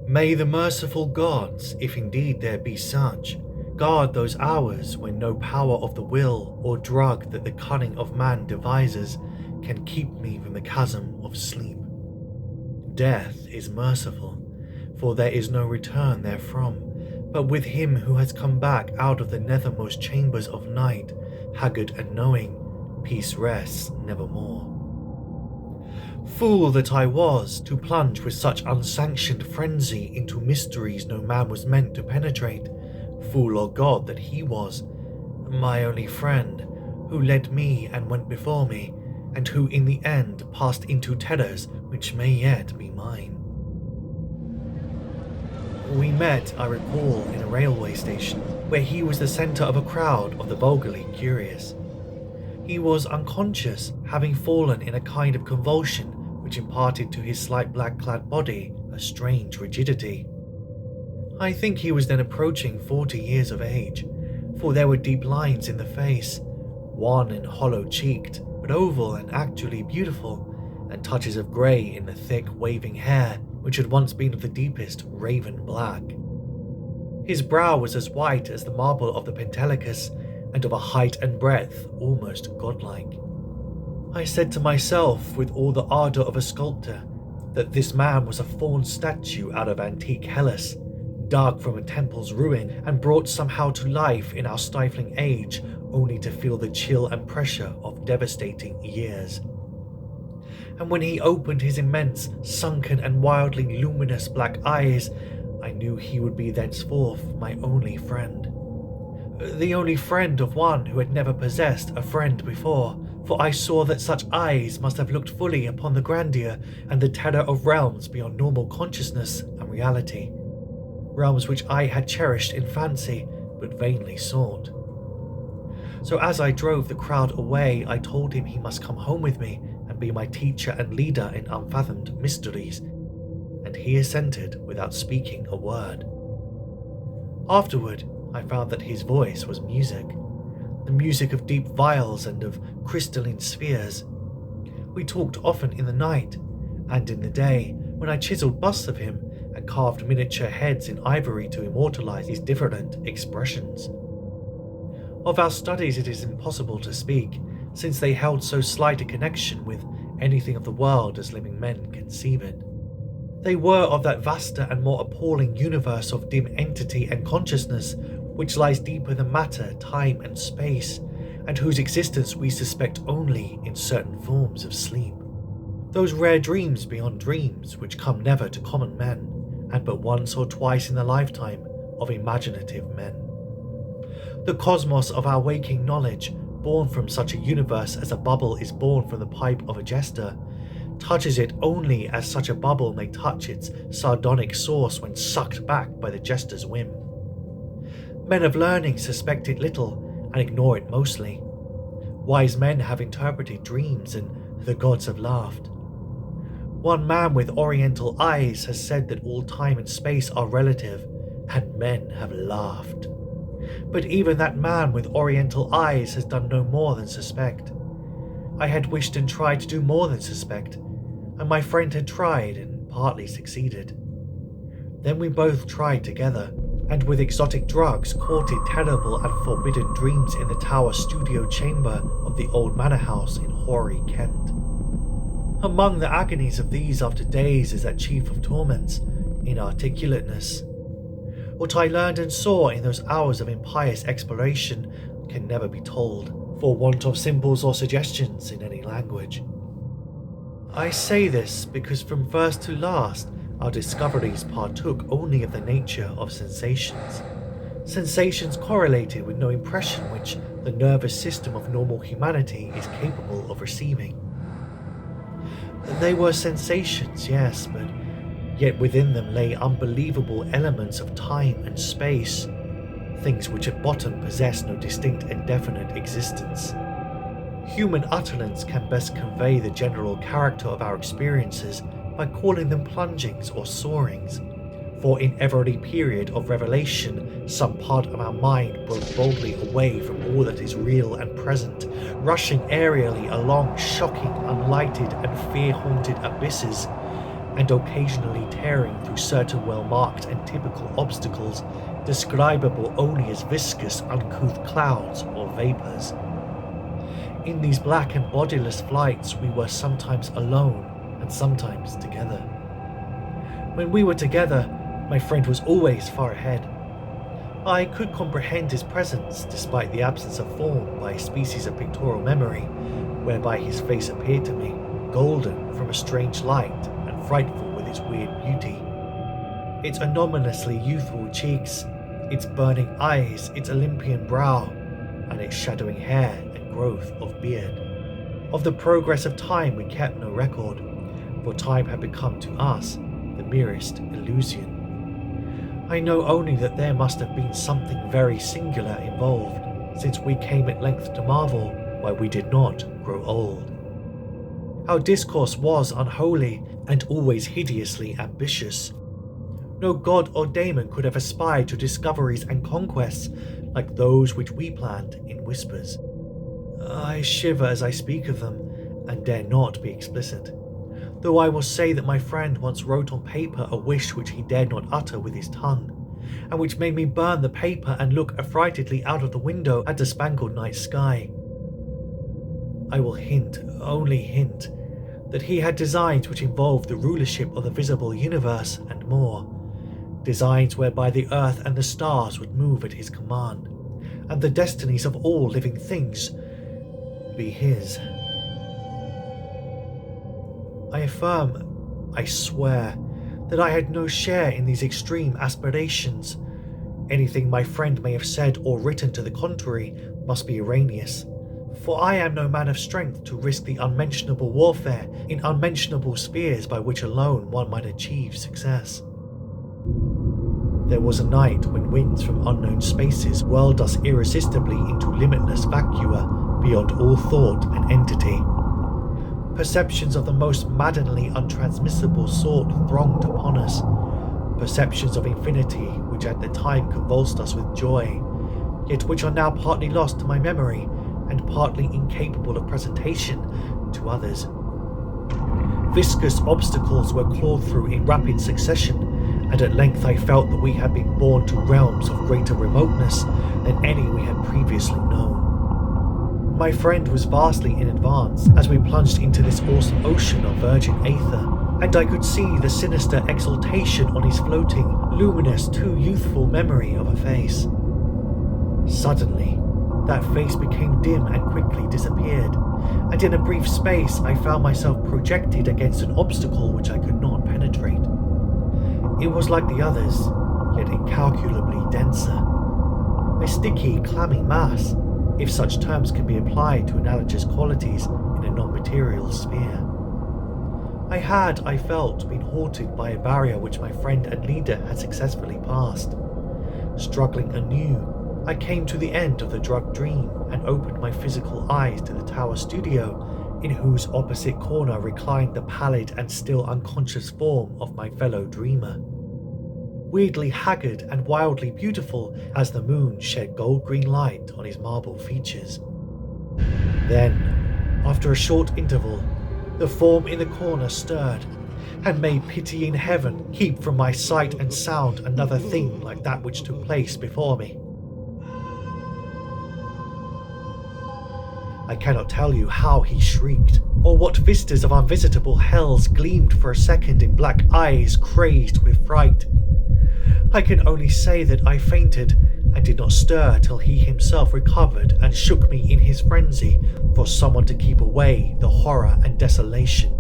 May the merciful gods, if indeed there be such, guard those hours when no power of the will or drug that the cunning of man devises can keep me from the chasm of sleep. Death is merciful, for there is no return therefrom, but with him who has come back out of the nethermost chambers of night, haggard and knowing, peace rests nevermore. Fool that I was to plunge with such unsanctioned frenzy into mysteries no man was meant to penetrate. Fool or god that he was, my only friend, who led me and went before me, and who in the end passed into terrors which may yet be mine. We met, I recall, in a railway station, where he was the centre of a crowd of the vulgarly curious. He was unconscious, having fallen in a kind of convulsion which imparted to his slight black-clad body a strange rigidity. I think he was then approaching 40 years of age, for there were deep lines in the face, wan and hollow-cheeked, but oval and actually beautiful, and touches of grey in the thick, waving hair which had once been of the deepest raven black. His brow was as white as the marble of the Pentelicus, and of a height and breadth almost godlike. I said to myself with all the ardour of a sculptor that this man was a fawn statue out of antique Hellas, dug from a temple's ruin and brought somehow to life in our stifling age, only to feel the chill and pressure of devastating years. And when he opened his immense, sunken and wildly luminous black eyes, I knew he would be thenceforth my only friend. The only friend of one who had never possessed a friend before, for I saw that such eyes must have looked fully upon the grandeur and the terror of realms beyond normal consciousness and reality, realms which I had cherished in fancy but vainly sought. So as I drove the crowd away, I told him he must come home with me and be my teacher and leader in unfathomed mysteries, and he assented without speaking a word. Afterward, I found that his voice was music, the music of deep vials and of crystalline spheres. We talked often in the night, and in the day, when I chiselled busts of him and carved miniature heads in ivory to immortalize his different expressions. Of our studies it is impossible to speak, since they held so slight a connection with anything of the world as living men conceive it. They were of that vaster and more appalling universe of dim entity and consciousness which lies deeper than matter, time and space, and whose existence we suspect only in certain forms of sleep. Those rare dreams beyond dreams which come never to common men, and but once or twice in the lifetime of imaginative men. The cosmos of our waking knowledge, born from such a universe as a bubble is born from the pipe of a jester, touches it only as such a bubble may touch its sardonic source when sucked back by the jester's whim. Men of learning suspect it little and ignore it mostly. Wise men have interpreted dreams, and the gods have laughed. One man with oriental eyes has said that all time and space are relative, and men have laughed. But even that man with oriental eyes has done no more than suspect. I had wished and tried to do more than suspect, and my friend had tried and partly succeeded. Then we both tried together, and with exotic drugs courted terrible and forbidden dreams in the tower studio chamber of the old manor house in hoary Kent. Among the agonies of these after days is that chief of torments, inarticulateness. What I learned and saw in those hours of impious exploration can never be told, for want of symbols or suggestions in any language. I say this because from first to last our discoveries partook only of the nature of sensations. Sensations correlated with no impression which the nervous system of normal humanity is capable of receiving. They were sensations, yes, but yet within them lay unbelievable elements of time and space, things which at bottom possess no distinct and definite existence. Human utterance can best convey the general character of our experiences by calling them plungings or soarings, for in every period of revelation some part of our mind broke boldly away from all that is real and present, rushing aerially along shocking, unlighted and fear-haunted abysses, and occasionally tearing through certain well-marked and typical obstacles describable only as viscous, uncouth clouds or vapors. In these black and bodiless flights, we were sometimes alone and sometimes together. When we were together, my friend was always far ahead. I could comprehend his presence despite the absence of form by a species of pictorial memory, whereby his face appeared to me golden from a strange light and frightful with its weird beauty. Its anomalously youthful cheeks, its burning eyes, its Olympian brow, and its shadowing hair and growth of beard. Of the progress of time we kept no record, for time had become to us the merest illusion. I know only that there must have been something very singular involved, since we came at length to marvel why we did not grow old. Our discourse was unholy and always hideously ambitious. No god or daemon could have aspired to discoveries and conquests like those which we planned in whispers. I shiver as I speak of them, and dare not be explicit, though I will say that my friend once wrote on paper a wish which he dared not utter with his tongue, and which made me burn the paper and look affrightedly out of the window at the spangled night sky. I will hint, only hint, that he had designs which involved the rulership of the visible universe and more, designs whereby the earth and the stars would move at his command, and the destinies of all living things be his. I affirm, I swear, that I had no share in these extreme aspirations. Anything my friend may have said or written to the contrary must be erroneous, for I am no man of strength to risk the unmentionable warfare in unmentionable spheres by which alone one might achieve success. There was a night when winds from unknown spaces whirled us irresistibly into limitless vacua beyond all thought and entity. Perceptions of the most maddeningly untransmissible sort thronged upon us, perceptions of infinity which at the time convulsed us with joy, yet which are now partly lost to my memory and partly incapable of presentation to others. Viscous obstacles were clawed through in rapid succession, and at length I felt that we had been borne to realms of greater remoteness than any we had previously known. My friend was vastly in advance as we plunged into this awesome ocean of virgin aether, and I could see the sinister exultation on his floating, luminous, too youthful memory of a face. Suddenly, that face became dim and quickly disappeared, and in a brief space I found myself projected against an obstacle which I could not penetrate. It was like the others, yet incalculably denser. A sticky, clammy mass, if such terms can be applied to analogous qualities in a non-material sphere. I felt, been haunted by a barrier which my friend and leader had successfully passed. Struggling anew, I came to the end of the drugged dream and opened my physical eyes to the tower studio, in whose opposite corner reclined the pallid and still unconscious form of my fellow dreamer. Weirdly haggard and wildly beautiful as the moon shed gold-green light on his marble features. Then, after a short interval, the form in the corner stirred, and made pitying heaven keep from my sight and sound another thing like that which took place before me. I cannot tell you how he shrieked, or what vistas of unvisitable hells gleamed for a second in black eyes crazed with fright. I can only say that I fainted and did not stir till he himself recovered and shook me in his frenzy for someone to keep away the horror and desolation.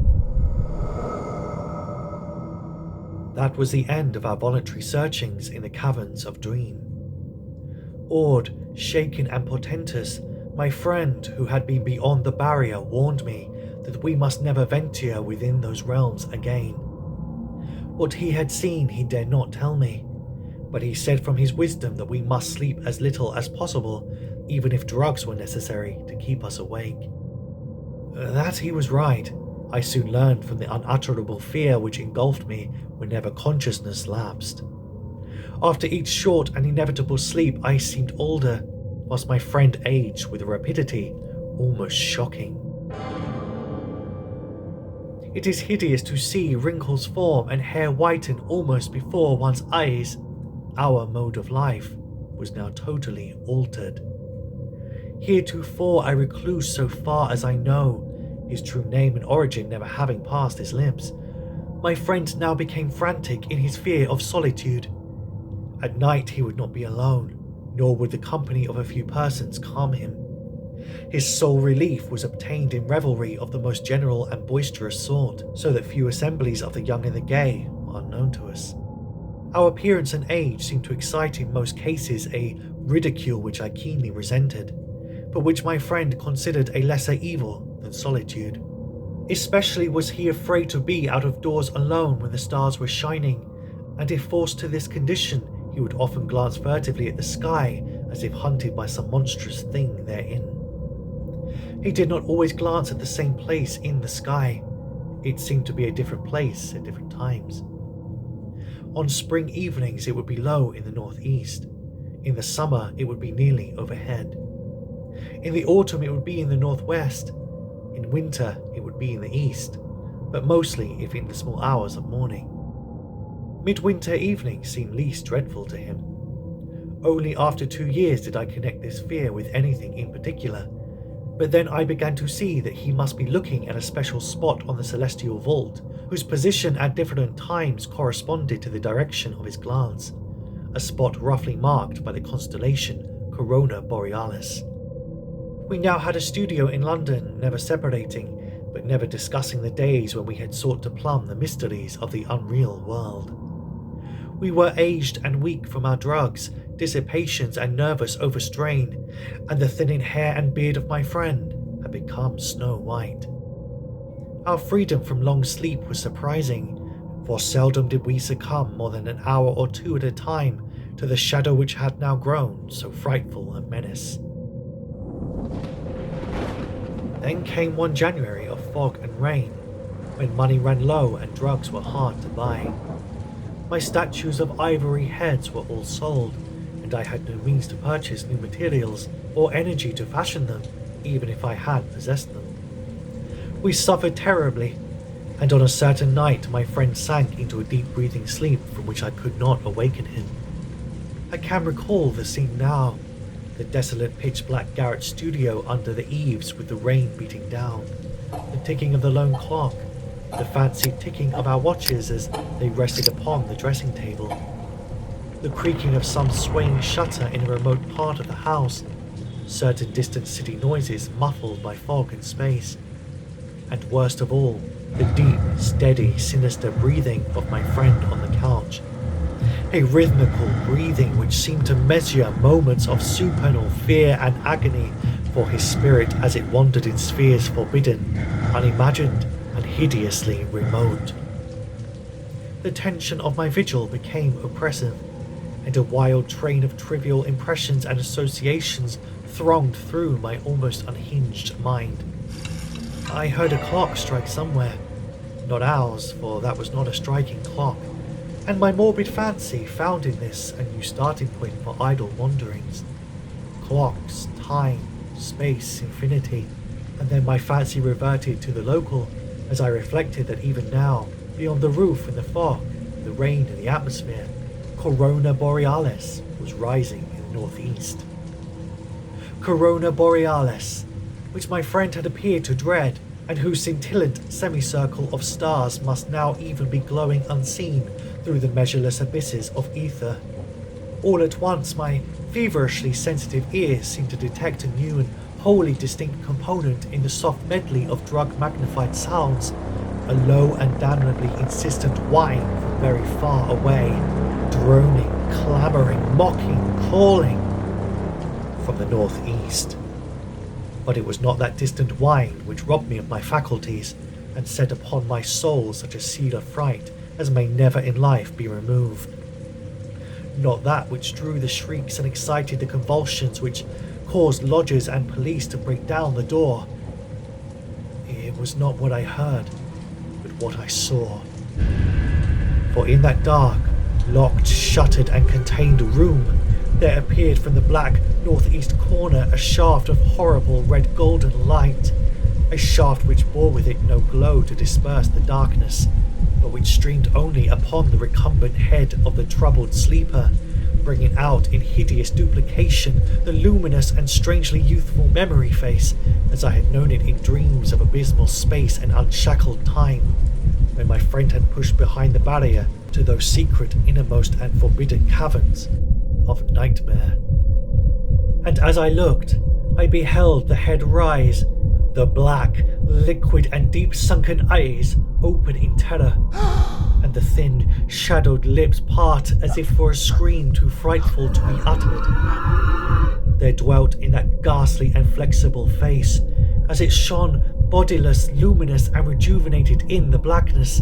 That was the end of our voluntary searchings in the caverns of dream. Awed, shaken and portentous, my friend who had been beyond the barrier warned me that we must never venture within those realms again. What he had seen he dared not tell me, but he said from his wisdom that we must sleep as little as possible, even if drugs were necessary to keep us awake. That he was right, I soon learned from the unutterable fear which engulfed me whenever consciousness lapsed. After each short and inevitable sleep I seemed older, whilst my friend aged with a rapidity almost shocking. It is hideous to see wrinkles form and hair whiten almost before one's eyes. Our mode of life was now totally altered. Heretofore a recluse so far as I know, his true name and origin never having passed his lips, my friend now became frantic in his fear of solitude. At night he would not be alone, nor would the company of a few persons calm him. His sole relief was obtained in revelry of the most general and boisterous sort, so that few assemblies of the young and the gay are known to us. Our appearance and age seemed to excite in most cases a ridicule which I keenly resented, but which my friend considered a lesser evil than solitude. Especially was he afraid to be out of doors alone when the stars were shining, and if forced to this condition, he would often glance furtively at the sky as if hunted by some monstrous thing therein. He did not always glance at the same place in the sky. It seemed to be a different place at different times. On spring evenings it would be low in the northeast. In the summer it would be nearly overhead. In the autumn it would be in the northwest. In winter it would be in the east, but mostly if in the small hours of morning. Midwinter evenings seemed least dreadful to him. Only after 2 years did I connect this fear with anything in particular, but then I began to see that he must be looking at a special spot on the celestial vault, whose position at different times corresponded to the direction of his glance, a spot roughly marked by the constellation Corona Borealis. We now had a studio in London, never separating, but never discussing the days when we had sought to plumb the mysteries of the unreal world. We were aged and weak from our drugs, dissipations and nervous overstrain, and the thinning hair and beard of my friend had become snow white. Our freedom from long sleep was surprising, for seldom did we succumb more than an hour or two at a time to the shadow which had now grown so frightful a menace. Then came one January of fog and rain, when money ran low and drugs were hard to buy. My statues of ivory heads were all sold, and I had no means to purchase new materials or energy to fashion them, even if I had possessed them. We suffered terribly, and on a certain night my friend sank into a deep breathing sleep from which I could not awaken him. I can recall the scene now, the desolate pitch-black garret studio under the eaves with the rain beating down, the ticking of the lone clock, the fancied ticking of our watches as they rested upon the dressing table, the creaking of some swaying shutter in a remote part of the house, certain distant city noises muffled by fog and space, and worst of all, the deep, steady, sinister breathing of my friend on the couch. A rhythmical breathing which seemed to measure moments of supernal fear and agony for his spirit as it wandered in spheres forbidden, unimagined, and hideously remote. The tension of my vigil became oppressive, and a wild train of trivial impressions and associations thronged through my almost unhinged mind. I heard a clock strike somewhere, not ours, for that was not a striking clock, and my morbid fancy found in this a new starting point for idle wanderings. Clocks, time, space, infinity, and then my fancy reverted to the local as I reflected that even now, beyond the roof and the fog, the rain and the atmosphere, Corona Borealis was rising in the northeast. Corona Borealis, which my friend had appeared to dread, and whose scintillant semicircle of stars must now even be glowing unseen through the measureless abysses of ether. All at once my feverishly sensitive ears seemed to detect a new and wholly distinct component in the soft medley of drug-magnified sounds, a low and damnably insistent whine from very far away, droning, clamouring, mocking, calling from the northeast. But it was not that distant whine which robbed me of my faculties and set upon my soul such a seal of fright as may never in life be removed. Not that which drew the shrieks and excited the convulsions which caused lodgers and police to break down the door. It was not what I heard, but what I saw. For in that dark, locked, shuttered and contained room, there appeared from the black northeast corner a shaft of horrible red-golden light, a shaft which bore with it no glow to disperse the darkness, but which streamed only upon the recumbent head of the troubled sleeper, bringing out in hideous duplication the luminous and strangely youthful memory face as I had known it in dreams of abysmal space and unshackled time, when my friend had pushed behind the barrier to those secret, innermost and forbidden caverns of nightmare. And as I looked, I beheld the head rise, the black, liquid and deep-sunken eyes open in terror, and the thin, shadowed lips part as if for a scream too frightful to be uttered. There dwelt in that ghastly and flexible face, as it shone bodiless, luminous and rejuvenated in the blackness,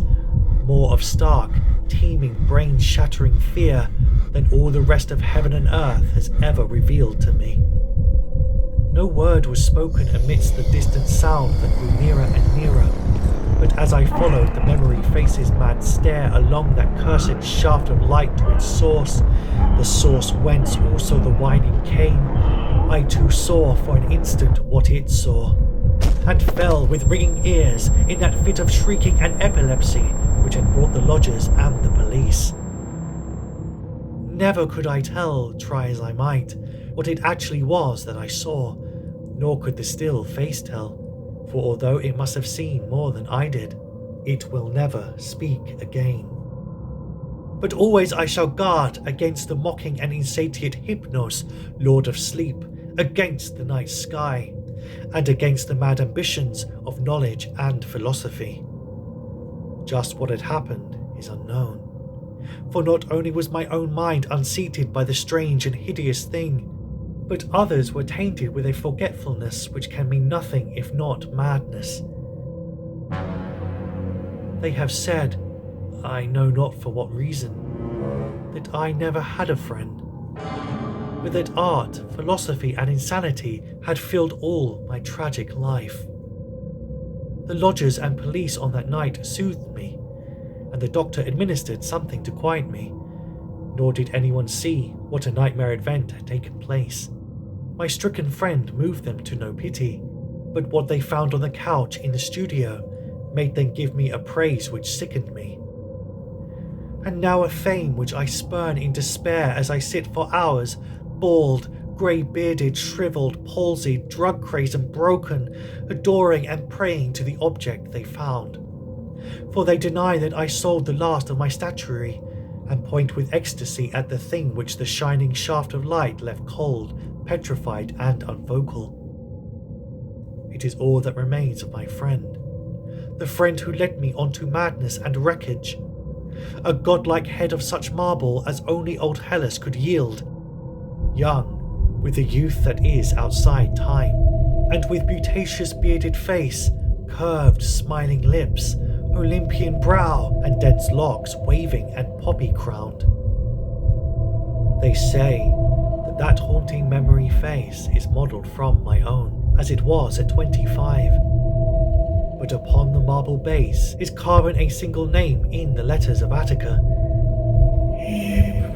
more of stark, teeming, brain-shattering fear than all the rest of heaven and earth has ever revealed to me. No word was spoken amidst the distant sound that grew nearer and nearer, but as I followed the memory face's mad stare along that cursed shaft of light to its source, the source whence also the whining came, I too saw for an instant what it saw, and fell with ringing ears in that fit of shrieking and epilepsy which had brought the lodgers and the police. Never could I tell, try as I might, what it actually was that I saw, nor could the still face tell, for although it must have seen more than I did, it will never speak again. But always I shall guard against the mocking and insatiate HYPNOS, Lord of Sleep, against the night sky, and against the mad ambitions of knowledge and philosophy. Just what had happened is unknown, for not only was my own mind unseated by the strange and hideous thing, but others were tainted with a forgetfulness which can mean nothing if not madness. They have said, I know not for what reason, that I never had a friend, but that art, philosophy and insanity had filled all my tragic life. The lodgers and police on that night soothed me, and the doctor administered something to quiet me, nor did anyone see what a nightmare event had taken place. My stricken friend moved them to no pity, but what they found on the couch in the studio made them give me a praise which sickened me. And now a fame which I spurn in despair as I sit for hours, bald, grey-bearded, shriveled, palsied, drug-crazed and broken, adoring and praying to the object they found. For they deny that I sold the last of my statuary, and point with ecstasy at the thing which the shining shaft of light left cold, petrified and unvocal. It is all that remains of my friend, the friend who led me onto madness and wreckage, a godlike head of such marble as only old Hellas could yield, young, with the youth that is outside time, and with beauteous bearded face, curved smiling lips, Olympian brow and dense locks waving and poppy-crowned. They say that haunting memory face is modelled from my own, as it was at 25. But upon the marble base is carven a single name in the letters of Attica. HYPNOS.